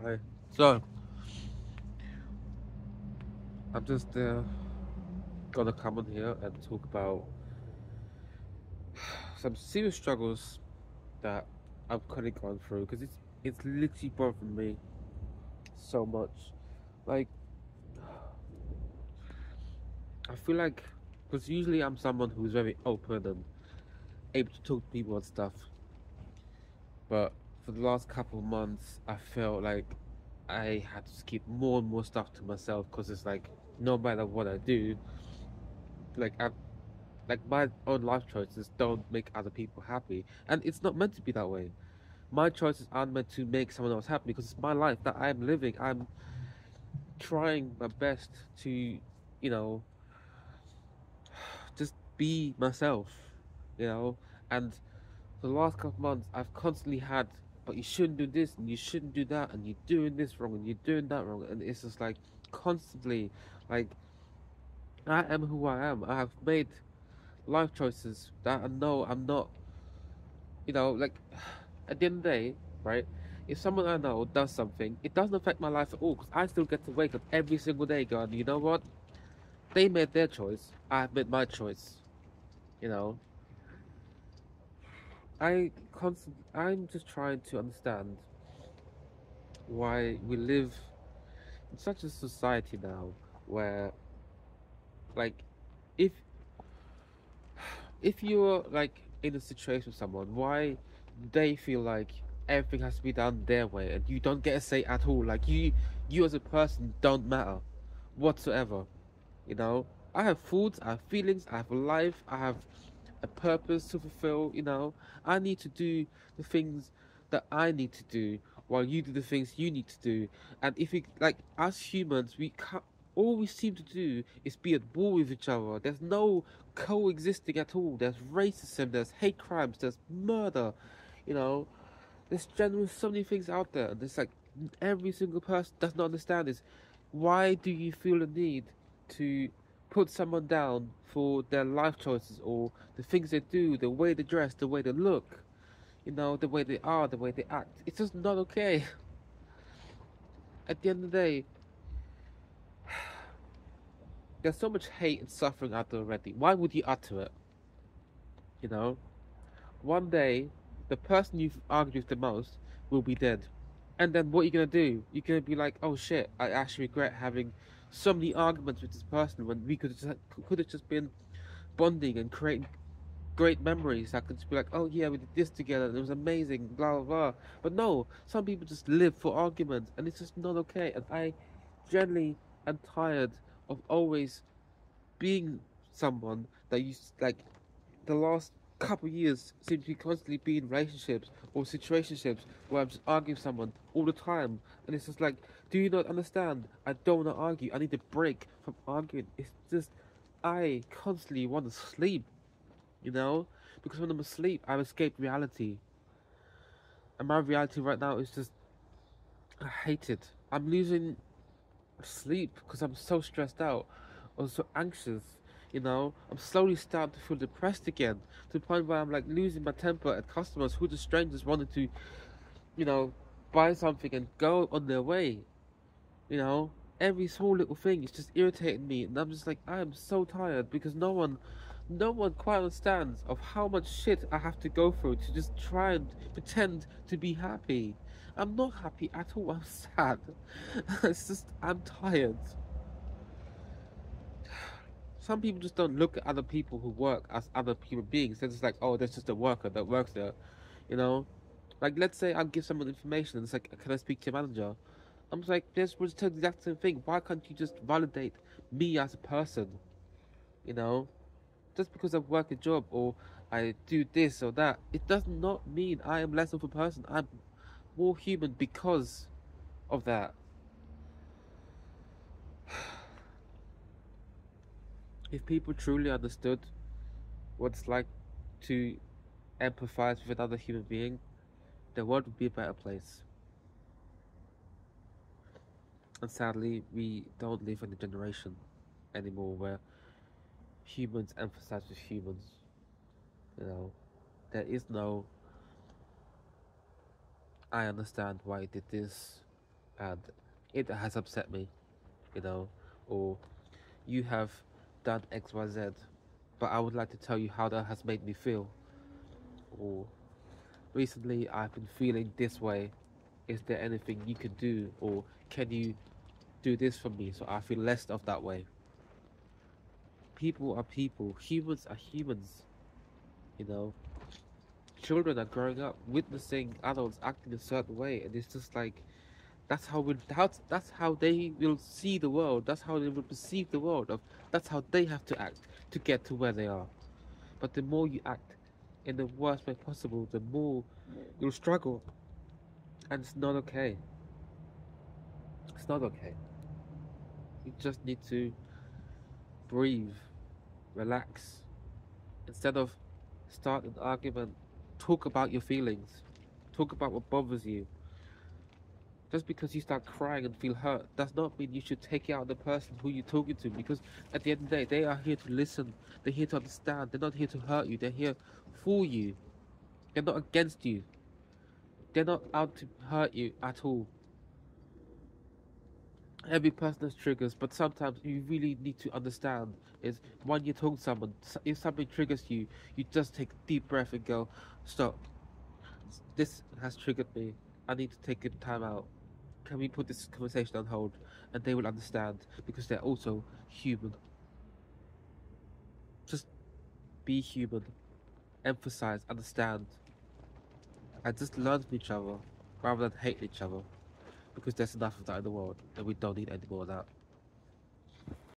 Hi. So, I'm just gonna come on here and talk about some serious struggles that I'm currently going through because it's literally bothering me so much. Like, I feel like because usually I'm someone who's very open and able to talk to people and stuff, but for the last couple of months, I felt like I had to keep more and more stuff to myself because it's like no matter what I do, like I like my own life choices don't make other people happy, and it's not meant to be that way. My choices aren't meant to make someone else happy because it's my life that I'm living. I'm trying my best to, just be myself, you know. And for the last couple of months, I've constantly had, but you shouldn't do this and you shouldn't do that, and you're doing this wrong and you're doing that wrong, and it's just like constantly, like I am who I am. I have made life choices that I know I'm not, like at the end of the day, right? If someone I know does something, it doesn't affect my life at all because I still get to wake up every single day going, you know what? They made their choice. I've made my choice. You know, I'm just trying to understand why we live in such a society now where, like, if if you're like in a situation with someone, why they feel like everything has to be done their way and you don't get a say at all. Like you as a person don't matter whatsoever. You know, I have thoughts, I have feelings, I have a life, I have a purpose to fulfill. I need to do the things that I need to do while you do the things you need to do. And if we like as humans, we can't. All we seem to do is be at war with each other. There's no coexisting at all. There's racism, there's hate crimes, there's murder. You know, there's generally so many things out there. And it's like every single person does not understand this. Why do you feel the need to put someone down for their life choices or the things they do, the way they dress, the way they look, the way they are, the way they act? It's just not okay. At the end of the day, there's so much hate and suffering out there already. Why would you add to it? You know? One day, the person you've argued with the most will be dead. And then what are you gonna do? You're gonna be like, oh shit, I actually regret having so many arguments with this person when we could have just been bonding and creating great memories. I could just be like, oh yeah, we did this together and it was amazing, blah blah blah. But no, some people just live for arguments and it's just not okay. And I generally am tired of always being someone that you like the last couple of years seem to be constantly be in relationships or situationships where I'm just arguing with someone all the time, and it's just like, do you not understand? I don't want to argue. I need a break from arguing. It's just I constantly want to sleep, because when I'm asleep, I've escaped reality, and my reality right now is just I hate it. I'm losing sleep because I'm so stressed out or so anxious. I'm slowly starting to feel depressed again to the point where I'm like losing my temper at customers who just strangers wanted to, you know, buy something and go on their way. You know, every small little thing is just irritating me, and I'm just like I am so tired because no one quite understands of how much shit I have to go through to just try and pretend to be happy. I'm not happy at all. I'm sad. It's just I'm tired. Some people just don't look at other people who work as other human beings. They're just like, oh, there's just a worker that works there, you know. Like, let's say I give someone information and it's like, can I speak to your manager? I'm just like, this was the exact same thing. Why can't you just validate me as a person? You know, just because I work a job or I do this or that, it does not mean I am less of a person. I'm more human because of that. If people truly understood what it's like to empathize with another human being, the world would be a better place. And sadly, we don't live in a generation anymore where humans emphasize with humans. You know, there is no, I understand why you did this. and it has upset me, you know, or you have done XYZ, but I would like to tell you how that has made me feel, or recently I've been feeling this way. Is there anything you can do, or can you do this for me so I feel less of that way? People are people, humans are humans, you know. Children are growing up witnessing adults acting a certain way, and it's just like that's how they will see the world. That's how they will perceive the world. That's how they have to act to get to where they are. But the more you act in the worst way possible, the more you'll struggle, and it's not okay. It's not okay. You just need to breathe, relax, instead of start an argument. Talk about your feelings. Talk about what bothers you. Just because you start crying and feel hurt does not mean you should take it out on the person who you're talking to, because at the end of the day, they are here to listen. They're here to understand. They're not here to hurt you. They're here for you. They're not against you. They're not out to hurt you at all. Every person has triggers, but sometimes you really need to understand is when you're talking to someone, if something triggers you, you just take a deep breath and go, stop. This has triggered me. I need to take a time out. Can we put this conversation on hold? And they will understand because they're also human. Just be human, emphasize, understand, and just learn from each other rather than hate each other, because there's enough of that in the world and we don't need any more of that.